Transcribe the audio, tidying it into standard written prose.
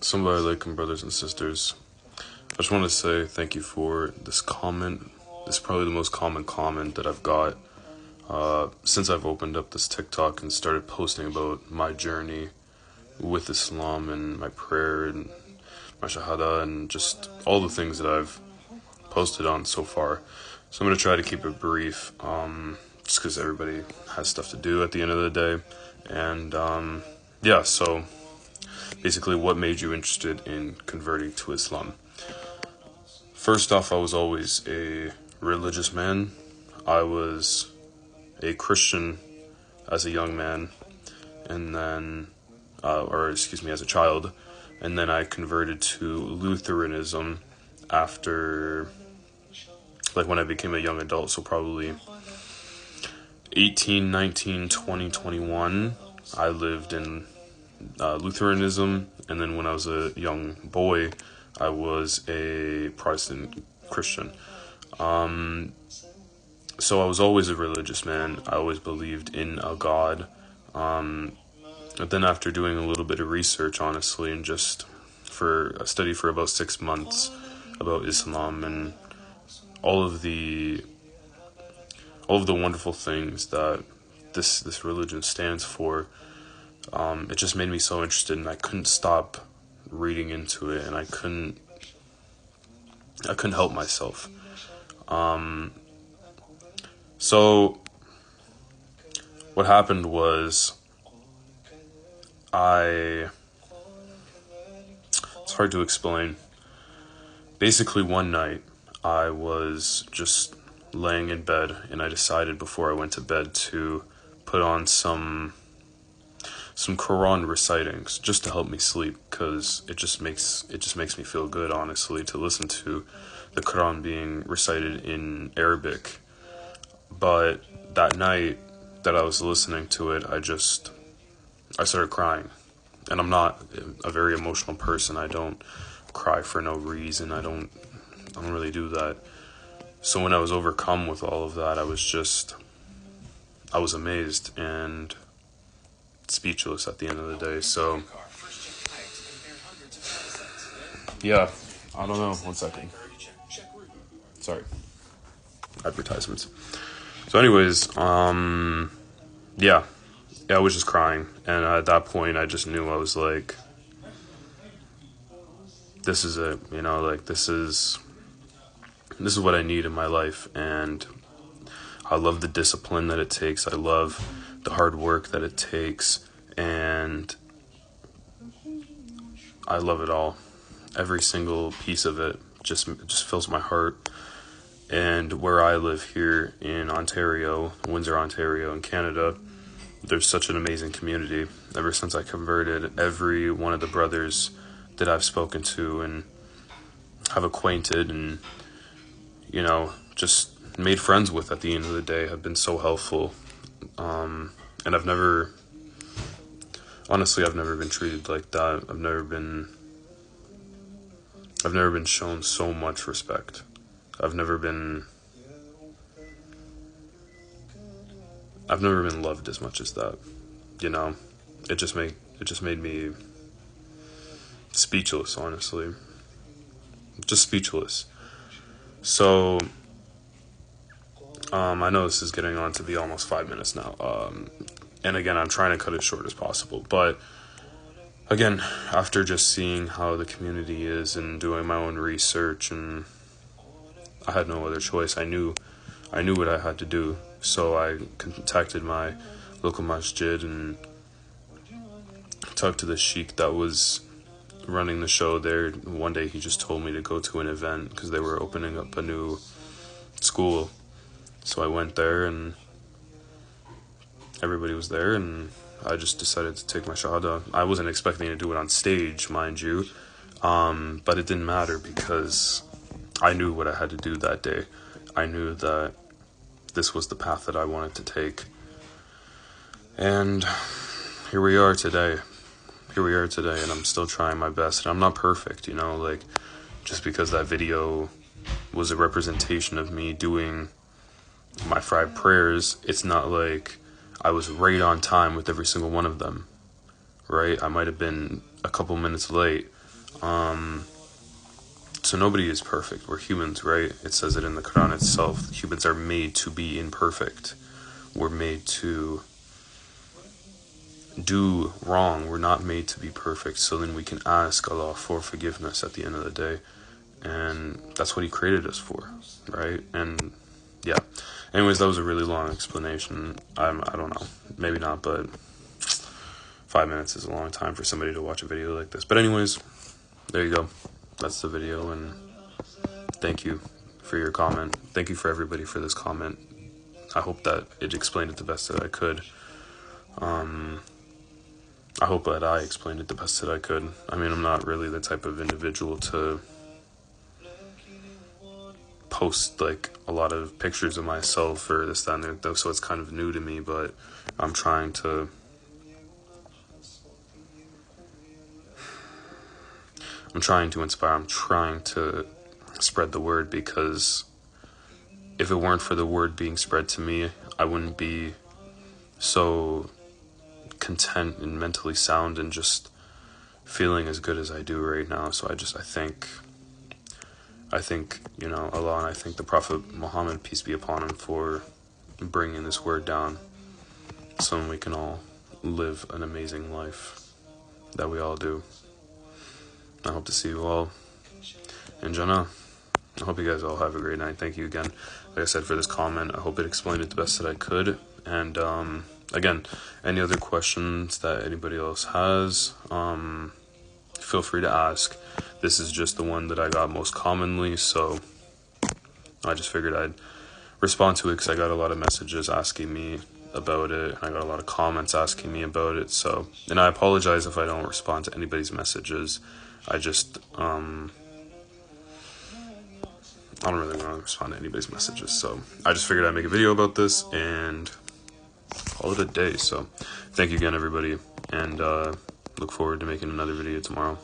Somebody like brothers and sisters. I just want to say thank you for this comment. This is probably the most common comment that I've got since I've opened up this TikTok and started posting about my journey with Islam and my prayer and my Shahada and just all the things that I've posted on so far. So I'm going to try to keep it brief, just because everybody has stuff to do at the end of the day. And yeah, so basically, what made you interested in converting to Islam? First off, I was always a religious man. I was a Christian as a young man, and then, as a child, and then I converted to Lutheranism after, like, when I became a young adult, so probably 18, 19, 20, 21. I lived in Lutheranism, and then when I was a young boy, I was a Protestant Christian. So I was always a religious man. I always believed in a God. But then after doing a little bit of research, honestly, and just for a study for about 6 months about Islam and all of the wonderful things that this religion stands for, it just made me so interested, and I couldn't stop reading into it, and I couldn't help myself. So what happened was it's hard to explain. Basically, one night I was just laying in bed, and I decided before I went to bed to put on some Quran recitings just to help me sleep, because it just makes me feel good, honestly, to listen to the Quran being recited in Arabic. But that night that I was listening to it, I started crying. And I'm not a very emotional person. I don't cry for no reason. I don't really do that. So when I was overcome with all of that, I was amazed and speechless at the end of the day. So yeah, I don't know. 1 second. Sorry. Advertisements. So anyways, yeah, I was just crying, and at that point, I just knew I was like, this is it, this is what I need in my life, and I love the discipline that it takes. I love the hard work that it takes, and I love it all. Every single piece of it just fills my heart. And where I live here in Ontario, Windsor, Ontario, in Canada, there's such an amazing community. Ever since I converted, every one of the brothers that I've spoken to and have acquainted and, just made friends with at the end of the day have been so helpful. And I've never been treated like that. I've never been shown so much respect. I've never been loved as much as that. It just made me speechless, honestly. Just speechless. So I know this is getting on to be almost 5 minutes now. And again, I'm trying to cut it short as possible, but again, after just seeing how the community is and doing my own research, and I had no other choice. I knew what I had to do. So I contacted my local masjid and talked to the sheikh that was running the show there. One day he just told me to go to an event because they were opening up a new school. So I went there, and everybody was there, and I just decided to take my Shahada. I wasn't expecting to do it on stage, mind you, but it didn't matter because I knew what I had to do that day. I knew that this was the path that I wanted to take. And here we are today, and I'm still trying my best. And I'm not perfect, just because that video was a representation of me doing my 5 prayers, it's not like I was right on time with every single one of them, right? I might have been a couple minutes late, So nobody is perfect. We're humans, right? It says it in the Quran itself. Humans are made to be imperfect. We're made to do wrong. We're not made to be perfect. So then we can ask Allah for forgiveness at the end of the day. And that's what He created us for, right? And yeah. Anyways, that was a really long explanation. I don't know. Maybe not, but 5 minutes is a long time for somebody to watch a video like this. But anyways, there you go. That's the video, and thank you for your comment. Thank you for everybody for this comment. I hope that it explained it the best that I could. I hope that I explained it the best that I could. I mean, I'm not really the type of individual to post like a lot of pictures of myself or this, that, and that, so it's kind of new to me, but I'm trying to inspire. I'm trying to spread the word, because if it weren't for the word being spread to me, I wouldn't be so content and mentally sound and just feeling as good as I do right now. So I think, you know, Allah, and I thank the Prophet Muhammad, peace be upon him, for bringing this word down so we can all live an amazing life that we all do. I hope to see you all in Jannah. I hope you guys all have a great night. Thank you again, like I said, for this comment. I hope it explained it the best that I could. And again, any other questions that anybody else has, feel free to ask. This is just the one that I got most commonly, so I just figured I'd respond to it, because I got a lot of messages asking me about it, and I got a lot of comments asking me about it. So, and I apologize if I don't respond to anybody's messages. I just I don't really want to respond to anybody's messages, so I just figured I'd make a video about this and call it a day. So thank you again, everybody, and look forward to making another video tomorrow.